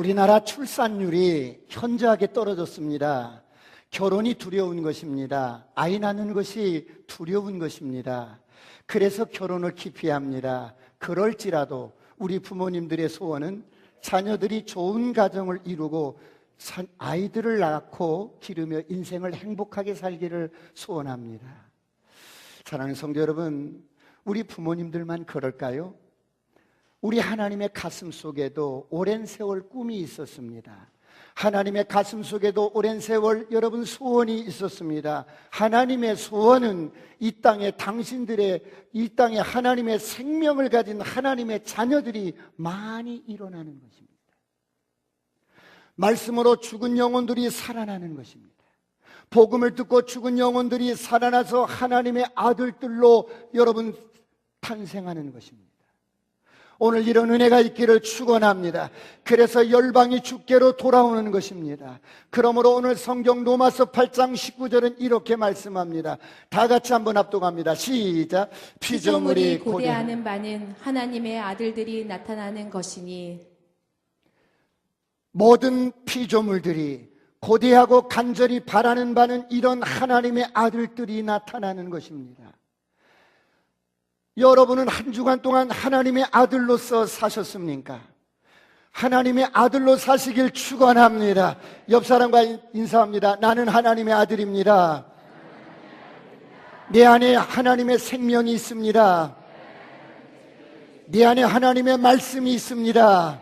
우리나라 출산율이 현저하게 떨어졌습니다. 결혼이 두려운 것입니다. 아이 낳는 것이 두려운 것입니다. 그래서 결혼을 기피합니다. 그럴지라도 우리 부모님들의 소원은 자녀들이 좋은 가정을 이루고 아이들을 낳고 기르며 인생을 행복하게 살기를 소원합니다. 사랑하는 성도 여러분, 우리 부모님들만 그럴까요? 우리 하나님의 가슴 속에도 오랜 세월 꿈이 있었습니다. 하나님의 가슴 속에도 오랜 세월 여러분 소원이 있었습니다. 하나님의 소원은 이 땅에 이 땅에 하나님의 생명을 가진 하나님의 자녀들이 많이 일어나는 것입니다. 말씀으로 죽은 영혼들이 살아나는 것입니다. 복음을 듣고 죽은 영혼들이 살아나서 하나님의 아들들로 여러분 탄생하는 것입니다. 오늘 이런 은혜가 있기를 축원합니다. 그래서 열방이 주께로 돌아오는 것입니다. 그러므로 오늘 성경 로마서 8장 19절은 이렇게 말씀합니다. 다 같이 한번 합독합니다. 시작. 피조물이 고대하는 바는 하나님의 아들들이 나타나는 것이니. 모든 피조물들이 고대하고 간절히 바라는 바는 이런 하나님의 아들들이 나타나는 것입니다. 여러분은 한 주간 동안 하나님의 아들로서 사셨습니까? 하나님의 아들로 사시길 축원합니다. 옆 사람과 인사합니다. 나는 하나님의 아들입니다. 내 안에 하나님의 생명이 있습니다. 내 안에 하나님의 말씀이 있습니다.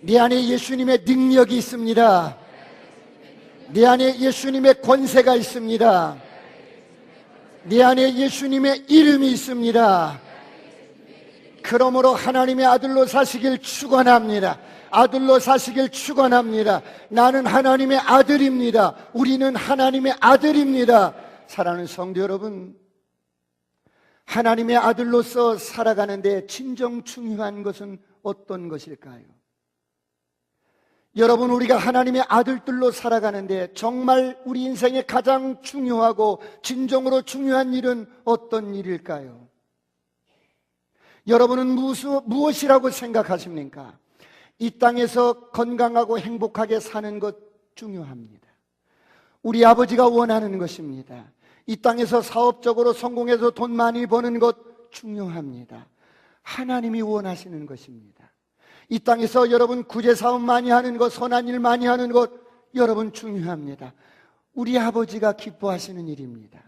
내 안에 예수님의 능력이 있습니다. 내 안에 예수님의 권세가 있습니다. 내 안에 예수님의 이름이 있습니다. 그러므로 하나님의 아들로 사시길 축원합니다. 아들로 사시길 축원합니다. 나는 하나님의 아들입니다. 우리는 하나님의 아들입니다. 사랑하는 성도 여러분, 하나님의 아들로서 살아가는데 진정 중요한 것은 어떤 것일까요? 여러분, 우리가 하나님의 아들들로 살아가는데 정말 우리 인생에 가장 중요하고 진정으로 중요한 일은 어떤 일일까요? 여러분은 무엇이라고 생각하십니까? 이 땅에서 건강하고 행복하게 사는 것 중요합니다. 우리 아버지가 원하는 것입니다. 이 땅에서 사업적으로 성공해서 돈 많이 버는 것 중요합니다. 하나님이 원하시는 것입니다. 이 땅에서 여러분 구제사업 많이 하는 것, 선한 일 많이 하는 것 여러분 중요합니다. 우리 아버지가 기뻐하시는 일입니다.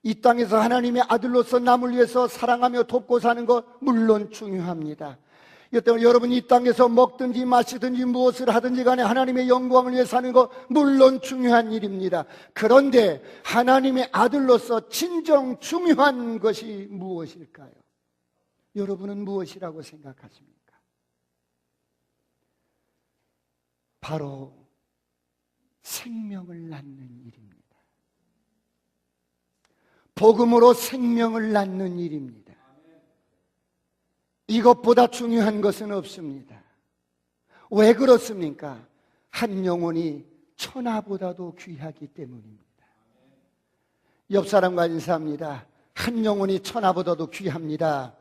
이 땅에서 하나님의 아들로서 남을 위해서 사랑하며 돕고 사는 것 물론 중요합니다. 여러분 이 땅에서 먹든지 마시든지 무엇을 하든지 간에 하나님의 영광을 위해 사는 것 물론 중요한 일입니다. 그런데 하나님의 아들로서 진정 중요한 것이 무엇일까요? 여러분은 무엇이라고 생각하십니까? 바로 생명을 낳는 일입니다. 복음으로 생명을 낳는 일입니다. 이것보다 중요한 것은 없습니다. 왜 그렇습니까? 한 영혼이 천하보다도 귀하기 때문입니다. 옆 사람과 인사합니다. 한 영혼이 천하보다도 귀합니다.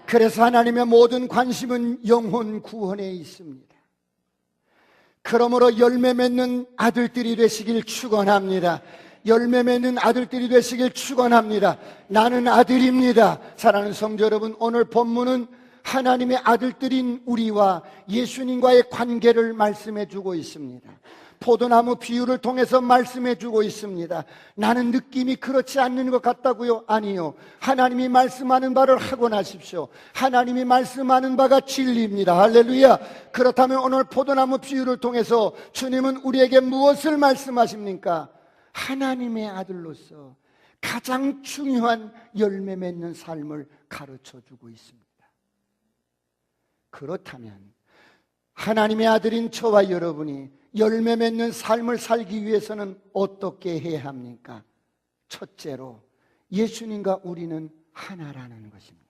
그래서 하나님의 모든 관심은 영혼 구원에 있습니다. 그러므로 열매 맺는 아들들이 되시길 축원합니다. 열매 맺는 아들들이 되시길 축원합니다. 나는 아들입니다. 사랑하는 성도 여러분, 오늘 본문은 하나님의 아들들인 우리와 예수님과의 관계를 말씀해 주고 있습니다. 포도나무 비유를 통해서 말씀해 주고 있습니다. 나는 느낌이 그렇지 않는 것 같다고요? 아니요. 하나님이 말씀하는 바를 하고 나십시오. 하나님이 말씀하는 바가 진리입니다. 할렐루야. 그렇다면 오늘 포도나무 비유를 통해서 주님은 우리에게 무엇을 말씀하십니까? 하나님의 아들로서 가장 중요한 열매 맺는 삶을 가르쳐 주고 있습니다. 그렇다면 하나님의 아들인 저와 여러분이 열매 맺는 삶을 살기 위해서는 어떻게 해야 합니까? 첫째로 예수님과 우리는 하나라는 것입니다.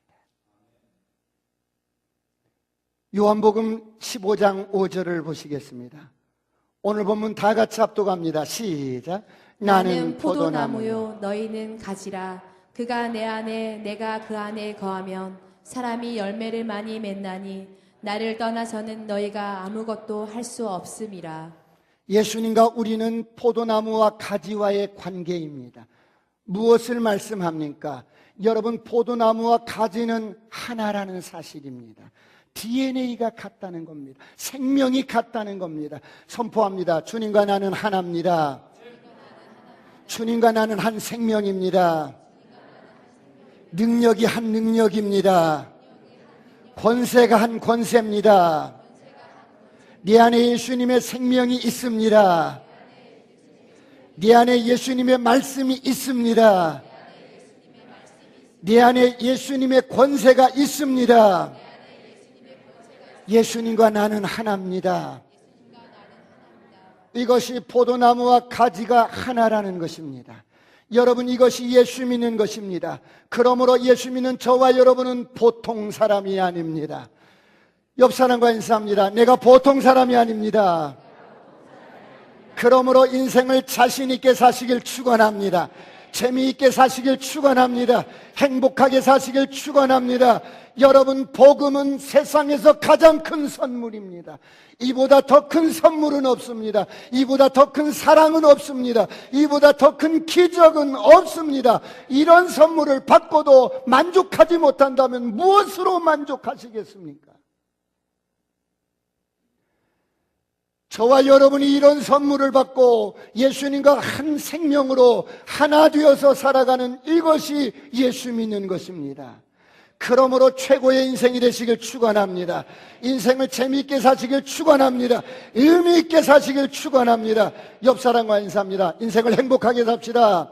요한복음 15장 5절을 보시겠습니다. 오늘 본문 다 같이 합독합니다. 시작. 나는 포도나무요 너희는 가지라. 그가 내 안에 내가 그 안에 거하면 사람이 열매를 많이 맺나니 나를 떠나서는 너희가 아무것도 할 수 없음이라. 예수님과 우리는 포도나무와 가지와의 관계입니다. 무엇을 말씀합니까? 여러분, 포도나무와 가지는 하나라는 사실입니다. DNA가 같다는 겁니다. 생명이 같다는 겁니다. 선포합니다. 주님과 나는 하나입니다. 주님과 나는 한 생명입니다. 능력이 한 능력입니다. 권세가 한 권세입니다. 네 안에 예수님의 생명이 있습니다. 네 안에 예수님의 말씀이 있습니다. 네 안에 예수님의 권세가 있습니다. 예수님과 나는 하나입니다. 이것이 포도나무와 가지가 하나라는 것입니다. 여러분, 이것이 예수 믿는 것입니다. 그러므로 예수 믿는 저와 여러분은 보통 사람이 아닙니다. 옆 사람과 인사합니다. 내가 보통 사람이 아닙니다. 그러므로 인생을 자신 있게 사시길 축원합니다. 재미있게 사시길 축원합니다. 행복하게 사시길 축원합니다. 여러분, 복음은 세상에서 가장 큰 선물입니다. 이보다 더 큰 선물은 없습니다. 이보다 더 큰 사랑은 없습니다. 이보다 더 큰 기적은 없습니다. 이런 선물을 받고도 만족하지 못한다면 무엇으로 만족하시겠습니까? 저와 여러분이 이런 선물을 받고 예수님과 한 생명으로 하나 되어서 살아가는 이것이 예수 믿는 것입니다. 그러므로 최고의 인생이 되시길 축원합니다. 인생을 재미있게 사시길 축원합니다. 의미 있게 사시길 축원합니다. 옆 사람과 인사합니다. 인생을 행복하게 삽시다.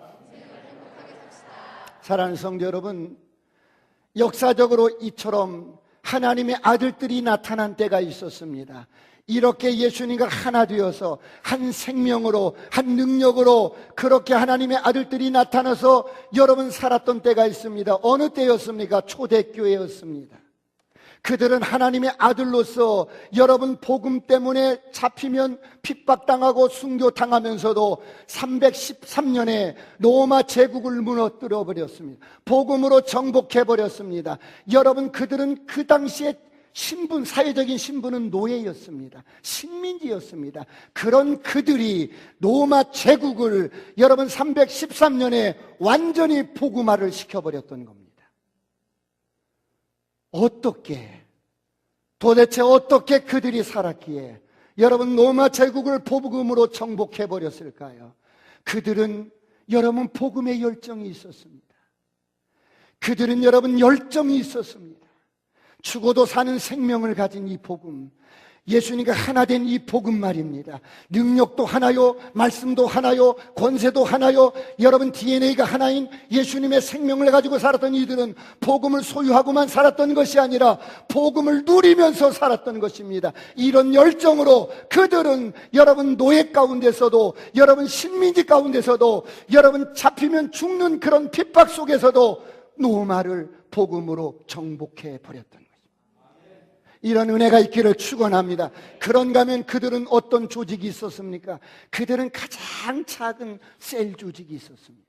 사랑하는 성도 여러분, 역사적으로 이처럼 하나님의 아들들이 나타난 때가 있었습니다. 이렇게 예수님과 하나 되어서 한 생명으로, 한 능력으로 그렇게 하나님의 아들들이 나타나서 여러분 살았던 때가 있습니다. 어느 때였습니까? 초대교회였습니다. 그들은 하나님의 아들로서 여러분 복음 때문에 잡히면 핍박당하고 순교당하면서도 313년에 로마 제국을 무너뜨려 버렸습니다. 복음으로 정복해 버렸습니다. 여러분, 그들은 그 당시에 신분, 사회적인 신분은 노예였습니다. 식민지였습니다. 그런 그들이 로마 제국을 여러분 313년에 완전히 복음화를 시켜버렸던 겁니다. 도대체 어떻게 그들이 살았기에 여러분 로마 제국을 복음으로 정복해버렸을까요? 그들은 여러분 복음의 열정이 있었습니다. 그들은 여러분 열정이 있었습니다. 죽어도 사는 생명을 가진 이 복음, 예수님과 하나 된 이 복음 말입니다. 능력도 하나요, 말씀도 하나요, 권세도 하나요. 여러분 DNA가 하나인 예수님의 생명을 가지고 살았던 이들은 복음을 소유하고만 살았던 것이 아니라 복음을 누리면서 살았던 것입니다. 이런 열정으로 그들은 여러분 노예 가운데서도, 여러분 식민지 가운데서도, 여러분 잡히면 죽는 그런 핍박 속에서도 노마를 복음으로 정복해 버렸던 것입니다. 이런 은혜가 있기를 축원합니다. 그런가 하면 그들은 어떤 조직이 있었습니까? 그들은 가장 작은 셀 조직이 있었습니다.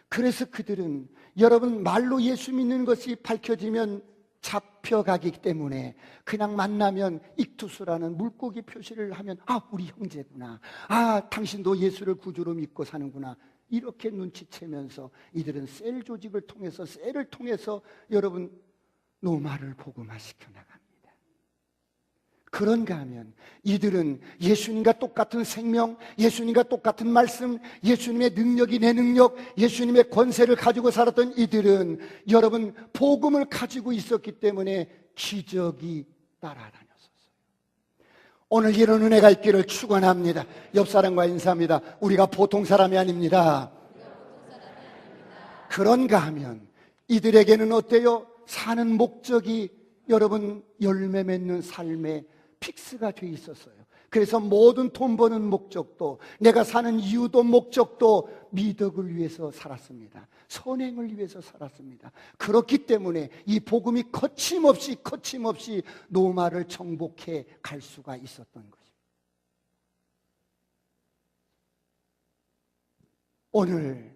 그래서 그들은 여러분 말로 예수 믿는 것이 밝혀지면 잡혀가기 때문에 그냥 만나면 익투스라는 물고기 표시를 하면 우리 형제구나, 당신도 예수를 구주로 믿고 사는구나, 이렇게 눈치채면서 이들은 셀 조직을 통해서, 셀을 통해서 여러분 로마를 복음화시켜 나갑니다. 그런가 하면 이들은 예수님과 똑같은 생명, 예수님과 똑같은 말씀, 예수님의 능력이 내 능력, 예수님의 권세를 가지고 살았던 이들은 여러분 복음을 가지고 있었기 때문에 기적이 따라다녔었어요. 오늘 이런 은혜가 있기를 축원합니다. 옆 사람과 인사합니다. 우리가 보통 사람이 아닙니다. 그런가 하면 이들에게는 어때요? 사는 목적이 여러분 열매 맺는 삶의 픽스가 돼 있었어요. 그래서 모든 돈 버는 목적도, 내가 사는 이유도 목적도 미덕을 위해서 살았습니다. 선행을 위해서 살았습니다. 그렇기 때문에 이 복음이 거침없이 노마를 정복해 갈 수가 있었던 것입니다. 오늘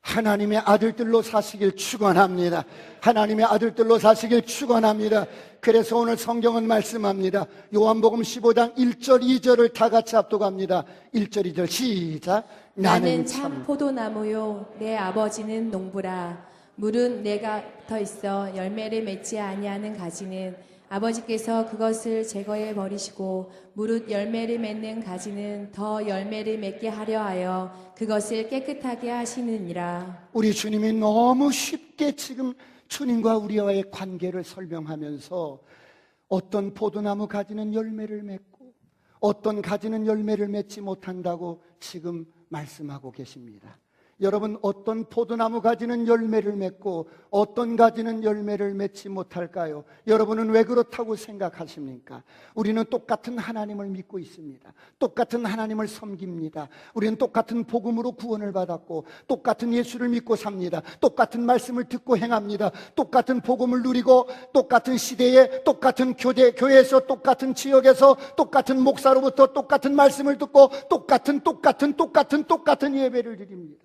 하나님의 아들들로 사시길 축원합니다. 하나님의 아들들로 사시길 축원합니다. 그래서 오늘 성경은 말씀합니다. 요한복음 15장 1절 2절을 다 같이 합독합니다. 1절 2절 시작. 나는 참 포도나무요 내 아버지는 농부라. 물은 내가 붙어 있어 열매를 맺지 아니하는 가지는 아버지께서 그것을 제거해 버리시고 무릇 열매를 맺는 가지는 더 열매를 맺게 하려 하여 그것을 깨끗하게 하시느니라. 우리 주님이 너무 쉽게 지금 주님과 우리와의 관계를 설명하면서 어떤 포도나무 가지는 열매를 맺고 어떤 가지는 열매를 맺지 못한다고 지금 말씀하고 계십니다. 여러분, 어떤 포도나무 가지는 열매를 맺고 어떤 가지는 열매를 맺지 못할까요? 여러분은 왜 그렇다고 생각하십니까? 우리는 똑같은 하나님을 믿고 있습니다. 똑같은 하나님을 섬깁니다. 우리는 똑같은 복음으로 구원을 받았고 똑같은 예수를 믿고 삽니다. 똑같은 말씀을 듣고 행합니다. 똑같은 복음을 누리고 똑같은 시대에 똑같은 교회에서 똑같은 지역에서 똑같은 목사로부터 똑같은 말씀을 듣고 똑같은 예배를 드립니다.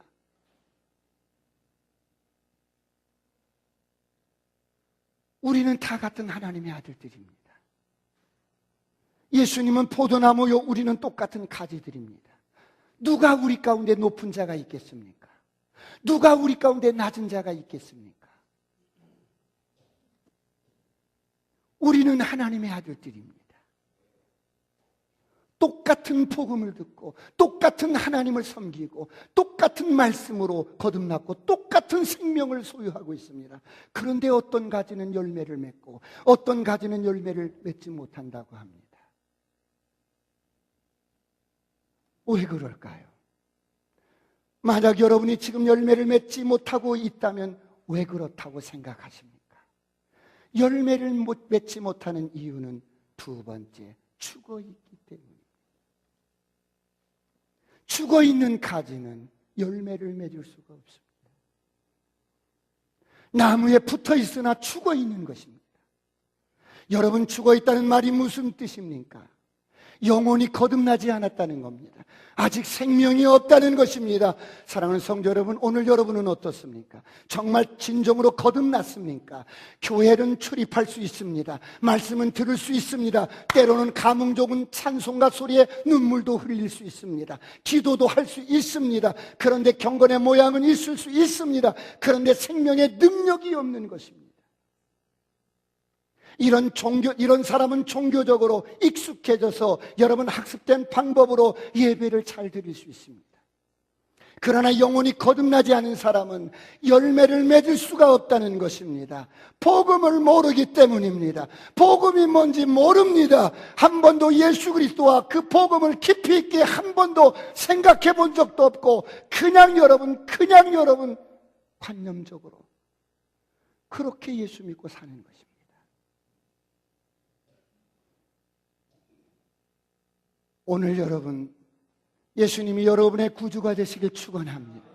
우리는 다 같은 하나님의 아들들입니다. 예수님은 포도나무요, 우리는 똑같은 가지들입니다. 누가 우리 가운데 높은 자가 있겠습니까? 누가 우리 가운데 낮은 자가 있겠습니까? 우리는 하나님의 아들들입니다. 똑같은 복음을 듣고 똑같은 하나님을 섬기고 똑같은 말씀으로 거듭났고 똑같은 생명을 소유하고 있습니다. 그런데 어떤 가지는 열매를 맺고 어떤 가지는 열매를 맺지 못한다고 합니다. 왜 그럴까요? 만약 여러분이 지금 열매를 맺지 못하고 있다면 왜 그렇다고 생각하십니까? 열매를 맺지 못하는 이유는 두 번째, 죽어있기 때문입니다. 죽어있는 가지는 열매를 맺을 수가 없습니다. 나무에 붙어 있으나 죽어있는 것입니다. 여러분, 죽어있다는 말이 무슨 뜻입니까? 영혼이 거듭나지 않았다는 겁니다. 아직 생명이 없다는 것입니다. 사랑하는 성도 여러분, 오늘 여러분은 어떻습니까? 정말 진정으로 거듭났습니까? 교회는 출입할 수 있습니다. 말씀은 들을 수 있습니다. 때로는 감흥적인 찬송가 소리에 눈물도 흘릴 수 있습니다. 기도도 할 수 있습니다. 그런데 경건의 모양은 있을 수 있습니다. 그런데 생명의 능력이 없는 것입니다. 이런 사람은 종교적으로 익숙해져서 여러분 학습된 방법으로 예배를 잘 드릴 수 있습니다. 그러나 영혼이 거듭나지 않은 사람은 열매를 맺을 수가 없다는 것입니다. 복음을 모르기 때문입니다. 복음이 뭔지 모릅니다. 한 번도 예수 그리스도와 그 복음을 깊이 있게 한 번도 생각해 본 적도 없고 그냥 여러분 관념적으로 그렇게 예수 믿고 사는 것입니다. 오늘 여러분, 예수님이 여러분의 구주가 되시길 축원합니다.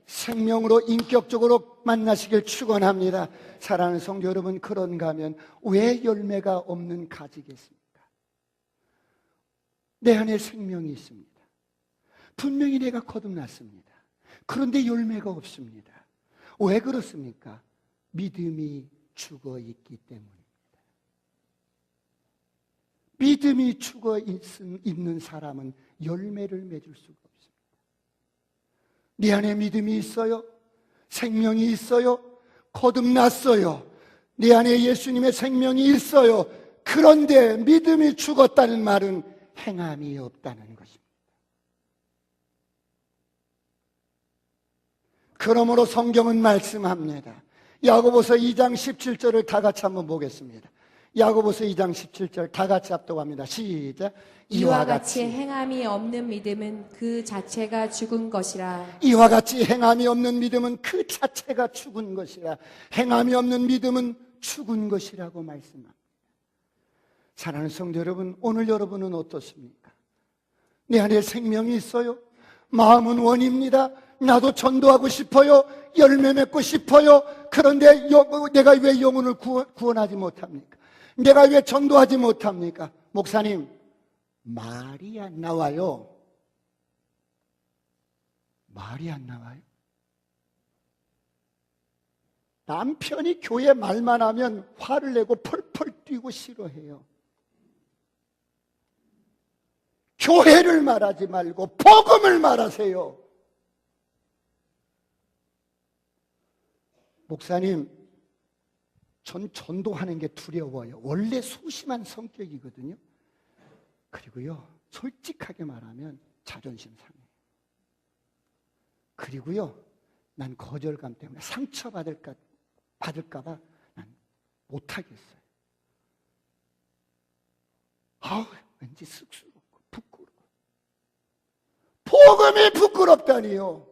생명으로 인격적으로 만나시길 축원합니다. 사랑하는 성도 여러분, 그런가 하면 왜 열매가 없는 가지겠습니까? 내 안에 생명이 있습니다. 분명히 내가 거듭났습니다. 그런데 열매가 없습니다. 왜 그렇습니까? 믿음이 죽어 있기 때문입니다. 믿음이 죽어 있는 사람은 열매를 맺을 수가 없습니다. 네 안에 믿음이 있어요? 생명이 있어요? 거듭났어요? 네 안에 예수님의 생명이 있어요? 그런데 믿음이 죽었다는 말은 행함이 없다는 것입니다. 그러므로 성경은 말씀합니다. 야고보서 2장 17절을 다 같이 한번 보겠습니다. 야고보서 2장 17절 다 같이 합독합니다. 시작. 이와 같이 행함이 없는 믿음은 그 자체가 죽은 것이라. 이와 같이 행함이 없는 믿음은 그 자체가 죽은 것이라. 행함이 없는 믿음은 죽은 것이라고 말씀합니다. 사랑하는 성도 여러분, 오늘 여러분은 어떻습니까? 내 안에 생명이 있어요? 마음은 원입니다. 나도 전도하고 싶어요. 열매 맺고 싶어요. 그런데 내가 왜 영혼을 구원하지 못합니까? 내가 왜 전도하지 못합니까? 목사님, 말이 안 나와요. 말이 안 나와요? 남편이 교회 말만 하면 화를 내고 펄펄 뛰고 싫어해요. 교회를 말하지 말고 복음을 말하세요. 목사님, 전 전도하는 게 두려워요. 원래 소심한 성격이거든요. 그리고요, 솔직하게 말하면 자존심 상해요. 그리고요, 난 거절감 때문에 상처받을까 봐 난 못하겠어요. 왠지 쑥스럽고 부끄러워. 복음이 부끄럽다니요.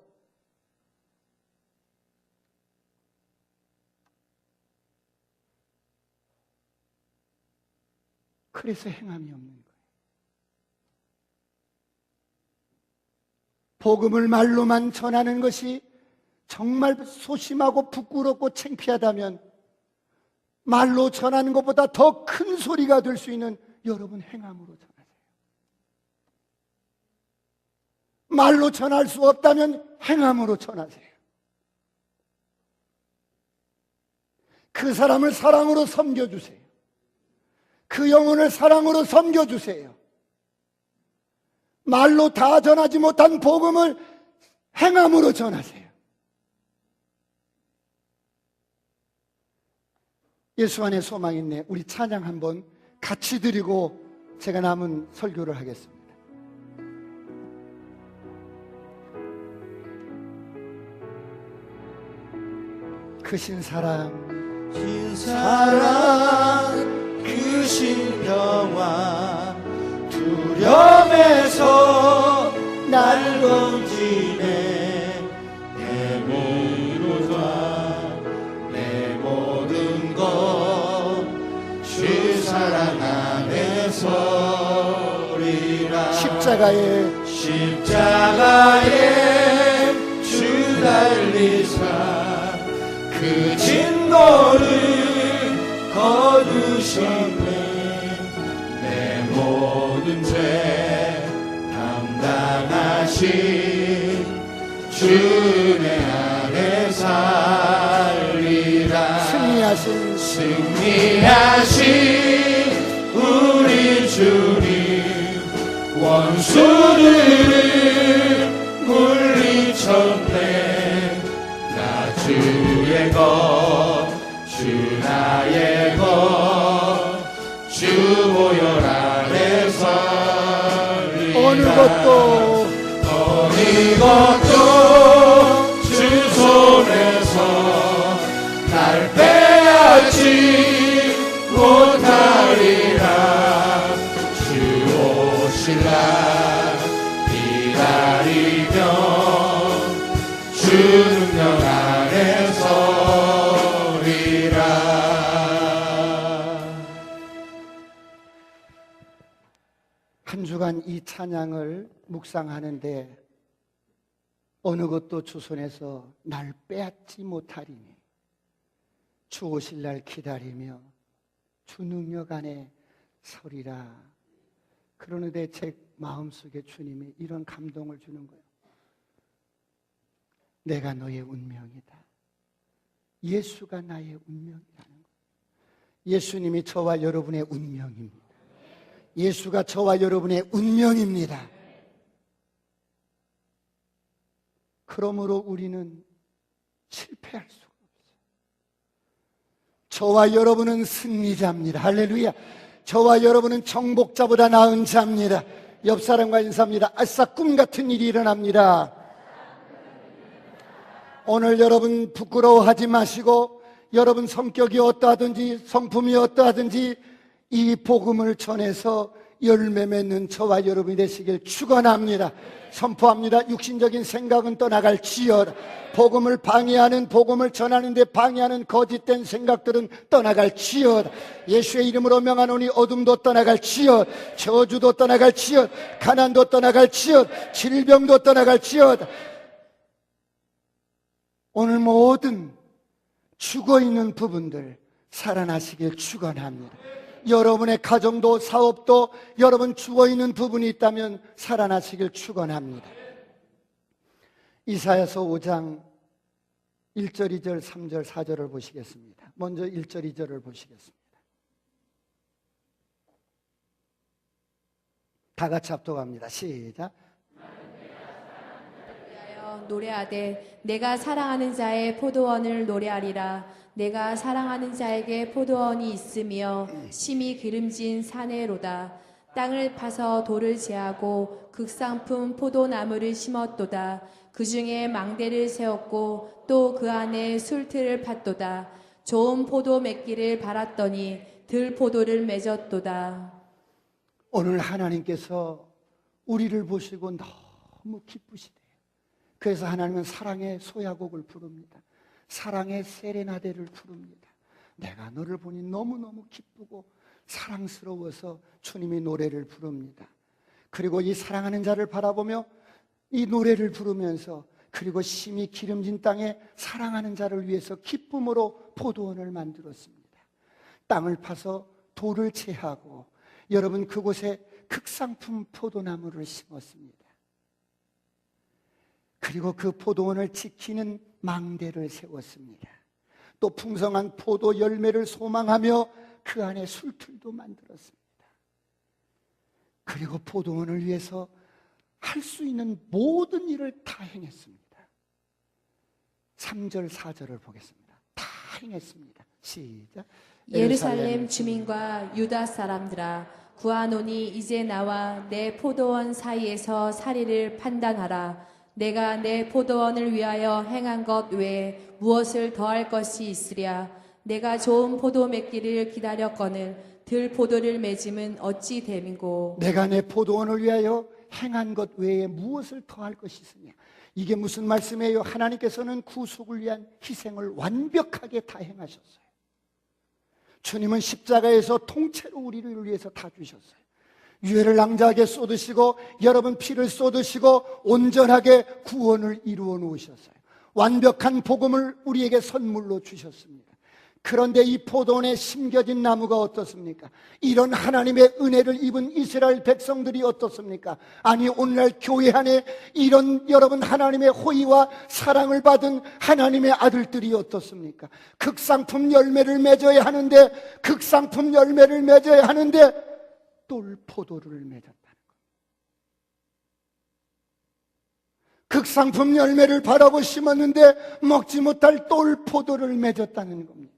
그래서 행함이 없는 거예요. 복음을 말로만 전하는 것이 정말 소심하고 부끄럽고 창피하다면 말로 전하는 것보다 더 큰 소리가 될 수 있는 여러분 행함으로 전하세요. 말로 전할 수 없다면 행함으로 전하세요. 그 사람을 사랑으로 섬겨주세요. 그 영혼을 사랑으로 섬겨주세요. 말로 다 전하지 못한 복음을 행함으로 전하세요. 예수 안에 소망 있네. 우리 찬양 한번 같이 드리고 제가 남은 설교를 하겠습니다. 그 신사랑 그 신평화 두려움에서 날 건지네. 내 몸으로다 내 모든 것 주 사랑 안에서리라. 십자가에 주 달리사 그 진노를 거두셨네. 내 모든 죄 담당하신 주 내 안에 살리라. 승리하신 우리 주님 원수를 물리쳤네. 나 주의 것 주 나의 것 주 보혈 안에 서리라. 어느 것도 주 손에서 날 빼앗지 못하리라. 주 오실 날 기다리며 주 능력 안에 서리라. 한 주간 이 찬양을 묵상하는데 어느 것도 주 손에서 날 빼앗지 못하리니 주 오실 날 기다리며 주 능력 안에 서리라. 그러는데 제 마음속에 주님이 이런 감동을 주는 거예요. 내가 너의 운명이다. 예수가 나의 운명이라는 거예요. 예수님이 저와 여러분의 운명입니다. 예수가 저와 여러분의 운명입니다. 그러므로 우리는 실패할 수가 없어요. 저와 여러분은 승리자입니다. 할렐루야. 저와 여러분은 정복자보다 나은 자입니다. 옆 사람과 인사합니다. 아싸, 꿈 같은 일이 일어납니다. 오늘 여러분 부끄러워하지 마시고 여러분 성격이 어떠하든지 성품이 어떠하든지 이 복음을 전해서 열매 맺는 저와 여러분이 되시길 축원합니다. 선포합니다. 육신적인 생각은 떠나갈지어다. 복음을 방해하는, 복음을 전하는데 방해하는 거짓된 생각들은 떠나갈지어다. 예수의 이름으로 명하노니 어둠도 떠나갈지어다. 저주도 떠나갈지어다. 가난도 떠나갈지어다. 질병도 떠나갈지어다. 오늘 모든 죽어있는 부분들 살아나시길 축원합니다. 여러분의 가정도 사업도 여러분 죽어있는 부분이 있다면 살아나시길 축원합니다. 이사야서 5장 1절, 2절, 3절, 4절을 보시겠습니다. 먼저 1절, 2절을 보시겠습니다. 다 같이 합독합니다. 시작. 노래하되 내가 사랑하는 자의 포도원을 노래하리라. 내가 사랑하는 자에게 포도원이 있으며 심히 기름진 사내로다. 땅을 파서 돌을 제하고 극상품 포도나무를 심었도다. 그 중에 망대를 세웠고 또 그 안에 술틀을 팠도다. 좋은 포도 맺기를 바랐더니 들포도를 맺었도다. 오늘 하나님께서 우리를 보시고 너무 기쁘시대요. 그래서 하나님은 사랑의 소야곡을 부릅니다. 사랑의 세레나데를 부릅니다. 내가 너를 보니 너무너무 기쁘고 사랑스러워서 주님이 노래를 부릅니다. 그리고 이 사랑하는 자를 바라보며 이 노래를 부르면서 그리고 심히 기름진 땅에 사랑하는 자를 위해서 기쁨으로 포도원을 만들었습니다. 땅을 파서 돌을 채하고 여러분 그곳에 극상품 포도나무를 심었습니다. 그리고 그 포도원을 지키는 망대를 세웠습니다. 또 풍성한 포도 열매를 소망하며 그 안에 술틀도 만들었습니다. 그리고 포도원을 위해서 할 수 있는 모든 일을 다 행했습니다. 3절, 4절을 보겠습니다. 다 행했습니다. 시작. 예루살렘 주민과 유다 사람들아, 구하노니 이제 나와 내 포도원 사이에서 사리를 판단하라. 내가 내 포도원을 위하여 행한 것 외에 무엇을 더할 것이 있으랴. 내가 좋은 포도 맺기를 기다렸거늘 들포도를 맺음은 어찌 됨이고. 내가 내 포도원을 위하여 행한 것 외에 무엇을 더할 것이 있으냐. 이게 무슨 말씀이에요? 하나님께서는 구속을 위한 희생을 완벽하게 다 행하셨어요. 주님은 십자가에서 통째로 우리를 위해서 다 주셨어요. 유해를 낭자하게 쏟으시고 여러분 피를 쏟으시고 온전하게 구원을 이루어 놓으셨어요. 완벽한 복음을 우리에게 선물로 주셨습니다. 그런데 이 포도원에 심겨진 나무가 어떻습니까? 이런 하나님의 은혜를 입은 이스라엘 백성들이 어떻습니까? 아니 오늘날 교회 안에 이런 여러분 하나님의 호의와 사랑을 받은 하나님의 아들들이 어떻습니까? 극상품 열매를 맺어야 하는데 극상품 열매를 맺어야 하는데 똘포도를 맺었다는 겁니다. 극상품 열매를 바라고 심었는데 먹지 못할 똘포도를 맺었다는 겁니다.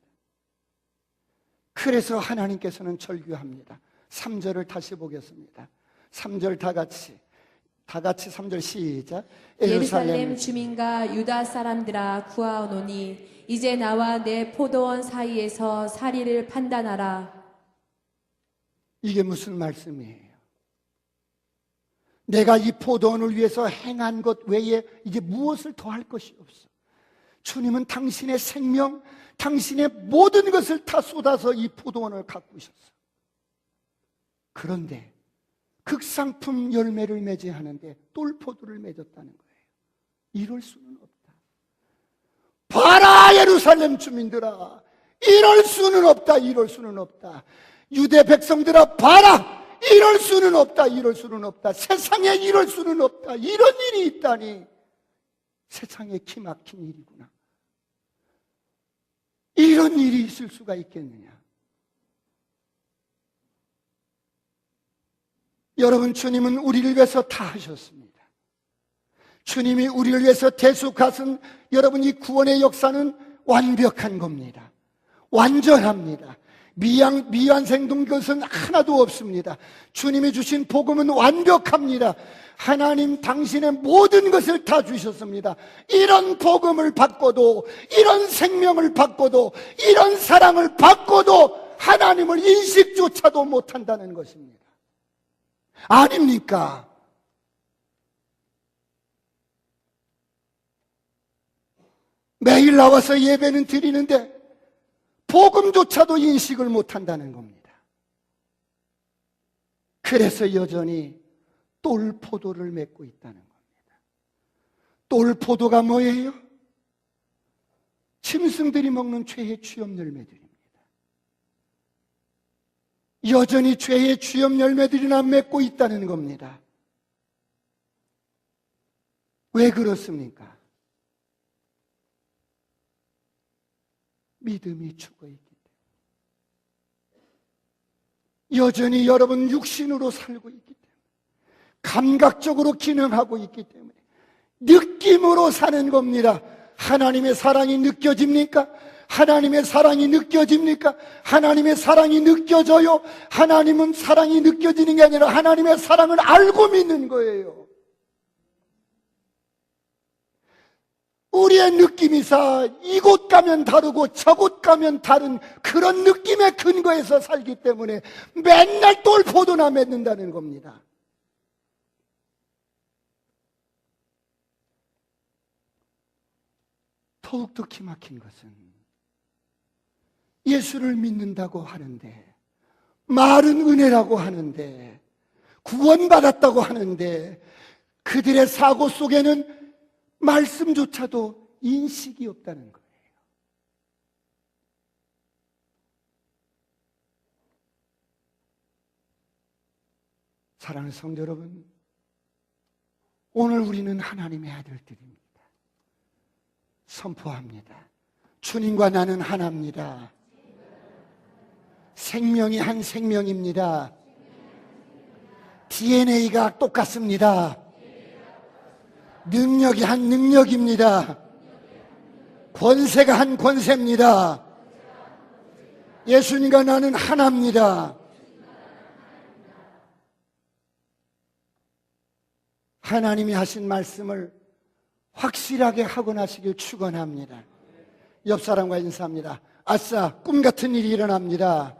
그래서 하나님께서는 절규합니다. 3절을 다시 보겠습니다. 3절 다 같이 3절 시작. 예루살렘 주민과 유다 사람들아, 구하오노니 이제 나와 내 포도원 사이에서 사리를 판단하라. 이게 무슨 말씀이에요? 내가 이 포도원을 위해서 행한 것 외에 이제 무엇을 더할 것이 없어. 주님은 당신의 생명, 당신의 모든 것을 다 쏟아서 이 포도원을 가꾸셨어. 그런데 극상품 열매를 맺어야 하는데 똘포도를 맺었다는 거예요. 이럴 수는 없다. 봐라 예루살렘 주민들아, 이럴 수는 없다. 이럴 수는 없다. 유대 백성들아 봐라, 이럴 수는 없다. 이럴 수는 없다. 세상에 이럴 수는 없다. 이런 일이 있다니 세상에 기막힌 일이구나. 이런 일이 있을 수가 있겠느냐. 여러분 주님은 우리를 위해서 다 하셨습니다. 주님이 우리를 위해서 대속하신 여러분 이 구원의 역사는 완벽한 겁니다. 완전합니다. 미완성된 것은 하나도 없습니다. 주님이 주신 복음은 완벽합니다. 하나님 당신의 모든 것을 다 주셨습니다. 이런 복음을 받고도, 이런 생명을 받고도, 이런 사랑을 받고도 하나님을 인식조차도 못한다는 것입니다. 아닙니까? 매일 나와서 예배는 드리는데 복음조차도 인식을 못한다는 겁니다. 그래서 여전히 똘포도를 맺고 있다는 겁니다. 똘포도가 뭐예요? 짐승들이 먹는 죄의 주염 열매들입니다. 여전히 죄의 주염 열매들이나 맺고 있다는 겁니다. 왜 그렇습니까? 믿음이 죽어있기 때문에, 여전히 여러분 육신으로 살고 있기 때문에, 감각적으로 기능하고 있기 때문에 느낌으로 사는 겁니다. 하나님의 사랑이 느껴집니까? 하나님의 사랑이 느껴집니까? 하나님의 사랑이 느껴져요. 하나님은 사랑이 느껴지는 게 아니라 하나님의 사랑을 알고 믿는 거예요. 우리의 느낌이사 이곳 가면 다르고 저곳 가면 다른 그런 느낌의 근거에서 살기 때문에 맨날 똘포도나 맺는다는 겁니다. 더욱더 기막힌 것은 예수를 믿는다고 하는데, 말은 은혜라고 하는데, 구원받았다고 하는데 그들의 사고 속에는 말씀조차도 인식이 없다는 거예요. 사랑하는 성도 여러분, 오늘 우리는 하나님의 아들들입니다. 선포합니다. 주님과 나는 하나입니다. 생명이 한 생명입니다. DNA가 똑같습니다. 능력이 한 능력입니다. 권세가 한 권세입니다. 예수님과 나는 하나입니다. 하나님이 하신 말씀을 확실하게 하고 나시길 축원합니다. 옆 사람과 인사합니다. 아싸, 꿈 같은 일이 일어납니다.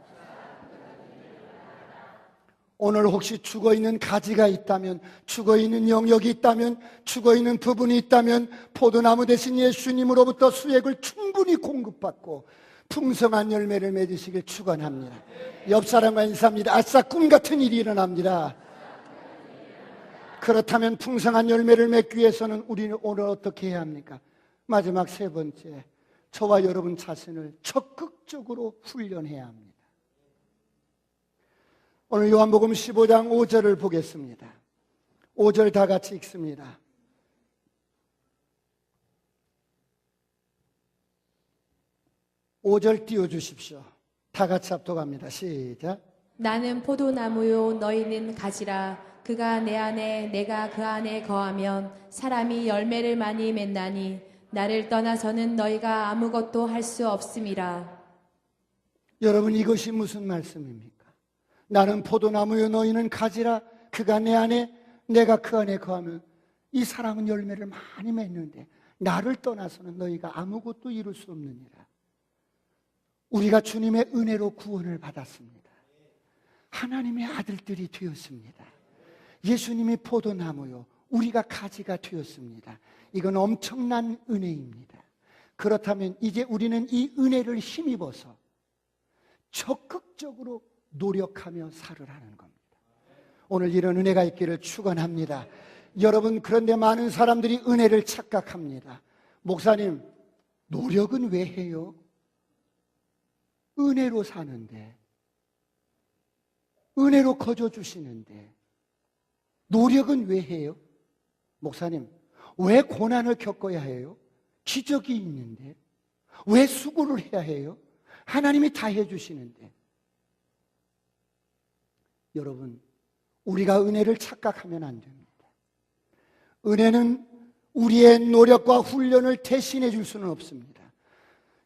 오늘 혹시 죽어있는 가지가 있다면, 죽어있는 영역이 있다면, 죽어있는 부분이 있다면 포도나무 대신 예수님으로부터 수액을 충분히 공급받고 풍성한 열매를 맺으시길 축원합니다. 옆 사람과 인사합니다. 아싸, 꿈 같은 일이 일어납니다. 그렇다면 풍성한 열매를 맺기 위해서는 우리는 오늘 어떻게 해야 합니까? 마지막 세 번째, 저와 여러분 자신을 적극적으로 훈련해야 합니다. 오늘 요한복음 15장 5절을 보겠습니다. 5절 다 같이 읽습니다. (5절) 띄워주십시오. 다 같이 합독합니다. 시작. 나는 포도나무요 너희는 가지라. 그가 내 안에 내가 그 안에 거하면 사람이 열매를 많이 맺나니 나를 떠나서는 너희가 아무것도 할 수 없음이라. 여러분, 이것이 무슨 말씀입니까? 나는 포도나무요 너희는 가지라. 그가 내 안에 내가 그 안에 거하면 이 사람은 열매를 많이 맺는데 나를 떠나서는 너희가 아무것도 이룰 수 없느니라. 우리가 주님의 은혜로 구원을 받았습니다. 하나님의 아들들이 되었습니다. 예수님이 포도나무요, 우리가 가지가 되었습니다. 이건 엄청난 은혜입니다. 그렇다면 이제 우리는 이 은혜를 힘입어서 적극적으로 노력하며 살으라는 겁니다. 오늘 이런 은혜가 있기를 축원합니다. 여러분, 그런데 많은 사람들이 은혜를 착각합니다. 목사님, 노력은 왜 해요? 은혜로 사는데, 은혜로 거저주시는데 노력은 왜 해요? 목사님, 왜 고난을 겪어야 해요? 기적이 있는데. 왜 수고를 해야 해요? 하나님이 다 해주시는데. 여러분, 우리가 은혜를 착각하면 안 됩니다. 은혜는 우리의 노력과 훈련을 대신해 줄 수는 없습니다.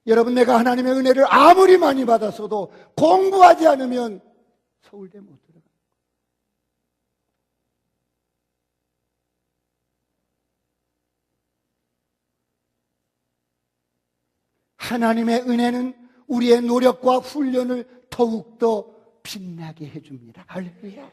여러분, 내가 하나님의 은혜를 아무리 많이 받았어도 공부하지 않으면 서울대 못 들어가요. 하나님의 은혜는 우리의 노력과 훈련을 더욱더 빛나게 해줍니다. 할렐루야.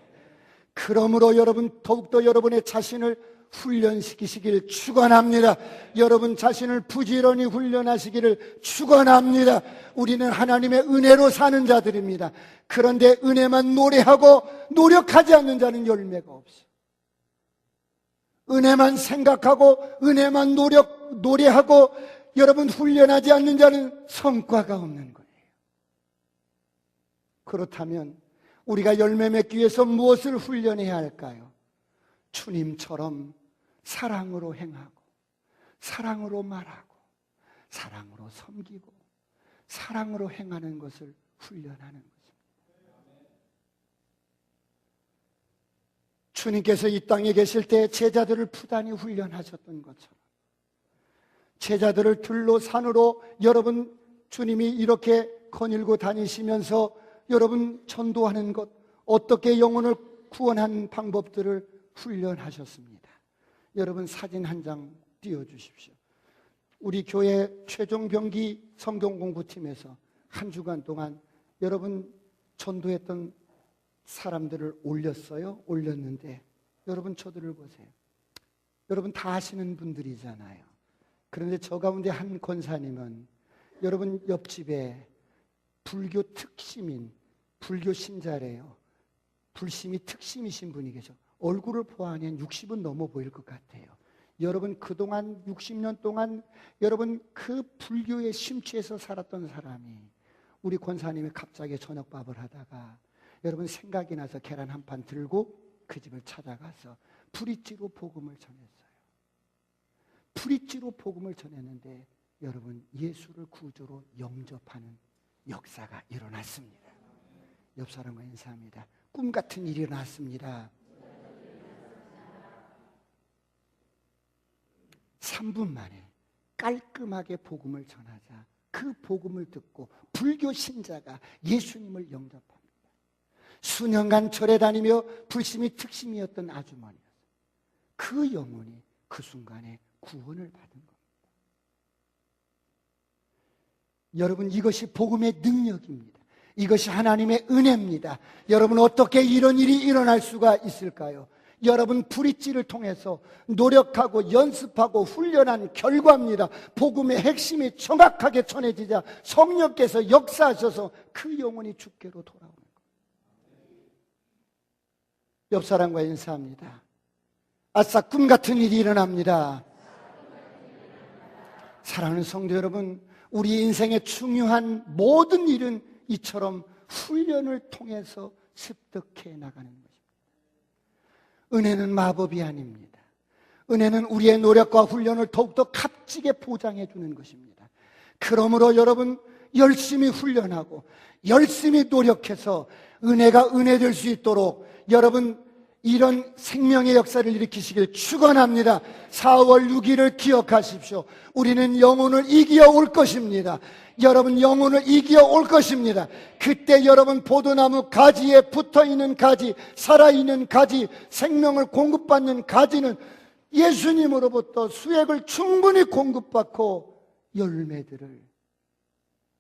그러므로 여러분, 더욱더 여러분의 자신을 훈련시키시기를 축원합니다. 여러분 자신을 부지런히 훈련하시기를 축원합니다. 우리는 하나님의 은혜로 사는 자들입니다. 그런데 은혜만 노래하고 노력하지 않는 자는 열매가 없어. 은혜만 생각하고 은혜만 노래하고 여러분 훈련하지 않는 자는 성과가 없는 거예요. 그렇다면 우리가 열매 맺기 위해서 무엇을 훈련해야 할까요? 주님처럼 사랑으로 행하고, 사랑으로 말하고, 사랑으로 섬기고, 사랑으로 행하는 것을 훈련하는 것입니다. 주님께서 이 땅에 계실 때 제자들을 부단히 훈련하셨던 것처럼 제자들을 들로 산으로 여러분 주님이 이렇게 거닐고 다니시면서 여러분 전도하는 것, 어떻게 영혼을 구원하는 방법들을 훈련하셨습니다. 여러분 사진 한 장 띄워주십시오. 우리 교회 최종병기 성경공부팀에서 한 주간 동안 여러분 전도했던 사람들을 올렸어요. 올렸는데 여러분 저들을 보세요. 여러분 다 아시는 분들이잖아요. 그런데 저 가운데 한 권사님은 여러분 옆집에 불교 특심인 불교 신자래요. 불심이 특심이신 분이 계셔. 얼굴을 보아하면 60은 넘어 보일 것 같아요. 여러분 그동안 60년 동안 여러분 그 불교에 심취해서 살았던 사람이 우리 권사님이 갑자기 저녁밥을 하다가 여러분 생각이 나서 계란 한 판 들고 그 집을 찾아가서 브릿지로 복음을 전했어요. 브릿지로 복음을 전했는데 여러분 예수를 구주로 영접하는 역사가 일어났습니다. 옆 사람과 인사합니다. 꿈 같은 일이 일어났습니다. 3분 만에 깔끔하게 복음을 전하자 그 복음을 듣고 불교 신자가 예수님을 영접합니다. 수년간 절에 다니며 불심이 특심이었던 아주머니였어요. 그 영혼이 그 순간에 구원을 받은 겁니다. 여러분 이것이 복음의 능력입니다. 이것이 하나님의 은혜입니다. 여러분 어떻게 이런 일이 일어날 수가 있을까요? 여러분 브릿지를 통해서 노력하고 연습하고 훈련한 결과입니다. 복음의 핵심이 정확하게 전해지자 성령께서 역사하셔서 그 영혼이 주께로 돌아오는 거예요. 옆 사람과 인사합니다. 아싸 꿈 같은 일이 일어납니다. 사랑하는 성도 여러분, 우리 인생의 중요한 모든 일은 이처럼 훈련을 통해서 습득해 나가는 것입니다. 은혜는 마법이 아닙니다. 은혜는 우리의 노력과 훈련을 더욱더 값지게 보장해 주는 것입니다. 그러므로 여러분 열심히 훈련하고 열심히 노력해서 은혜가 은혜 될 수 있도록 여러분 이런 생명의 역사를 일으키시길 축원합니다. 4월 6일을 기억하십시오. 우리는 영혼을 이겨 올 것입니다. 여러분 영혼을 이겨 올 것입니다. 그때 여러분 포도나무 가지에 붙어있는 가지, 살아있는 가지, 생명을 공급받는 가지는 예수님으로부터 수액을 충분히 공급받고 열매들을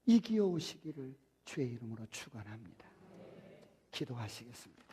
이겨 오시기를 주의 이름으로 축원합니다. 기도하시겠습니다.